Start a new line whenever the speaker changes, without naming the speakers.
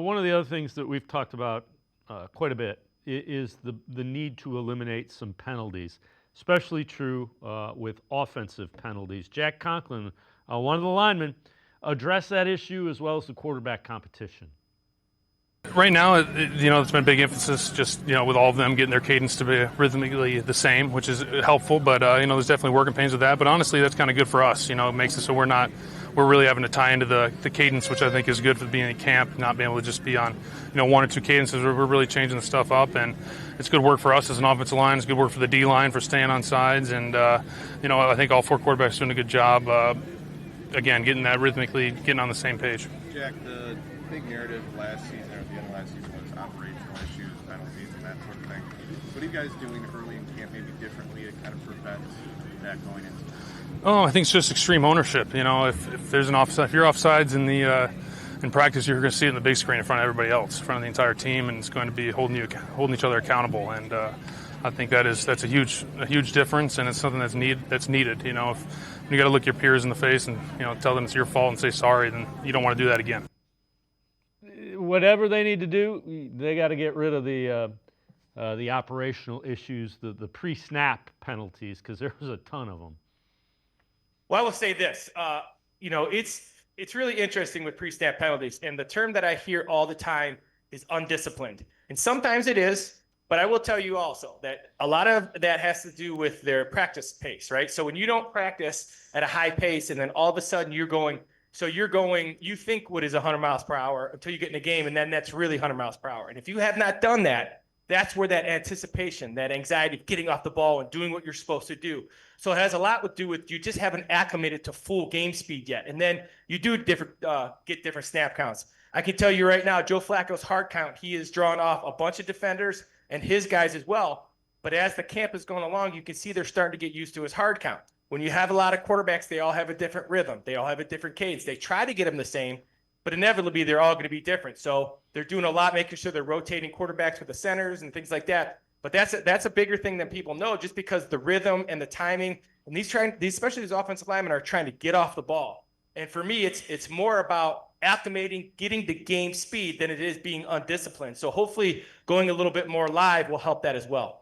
One of the other things that we've talked about quite a bit is the need to eliminate some penalties, especially true with offensive penalties. Jack Conklin, one of the linemen, addressed that issue as well as the quarterback competition.
Right now, it's been a big emphasis just, with all of them getting their cadence to be rhythmically the same, which is helpful, but, there's definitely working pains with that. But honestly, that's kind of good for us. It makes it so we're really having to tie into the cadence, which I think is good for being in camp, not being able to just be on, one or two cadences. We're really changing the stuff up, and it's good work for us as an offensive line. It's good work for the D-line for staying on sides, and, I think all four quarterbacks are doing a good job, again, getting that rhythmically, getting on the same page.
Jack, the big narrative last season or at the end of last season was operational issues, penalties, and that sort of thing. What are you guys doing early in camp, maybe differently, to kind of prevent that going into?
Oh, I think it's just extreme ownership. If there's an offside, if you're offsides in practice, you're going to see it in the big screen in front of everybody else, in front of the entire team, and it's going to be holding each other accountable. And I think that's a huge difference, and it's something that's needed. If you got to look your peers in the face and tell them it's your fault and say sorry, then you don't want to do that again.
Whatever they need to do, they got to get rid of the operational issues, the pre-snap penalties, because there's a ton of them.
Well, I will say this, it's really interesting with pre-snap penalties, and the term that I hear all the time is undisciplined. And sometimes it is, but I will tell you also that a lot of that has to do with their practice pace, right? So when you don't practice at a high pace and then all of a sudden you think what is 100 miles per hour until you get in a game, and then that's really 100 miles per hour. And if you have not done that, that's where that anticipation, that anxiety of getting off the ball and doing what you're supposed to do. So it has a lot to do with you just haven't acclimated to full game speed yet. And then you do get different snap counts. I can tell you right now, Joe Flacco's hard count, he has drawn off a bunch of defenders and his guys as well. But as the camp is going along, you can see they're starting to get used to his hard count. When you have a lot of quarterbacks, they all have a different rhythm. They all have a different cadence. They try to get them the same, but inevitably they're all going to be different. So they're doing a lot, making sure they're rotating quarterbacks with the centers and things like that. But that's a bigger thing than people know, just because the rhythm and the timing, and especially these offensive linemen are trying to get off the ball. And for me, it's more about acclimating, getting the game speed than it is being undisciplined. So hopefully going a little bit more live will help that as well.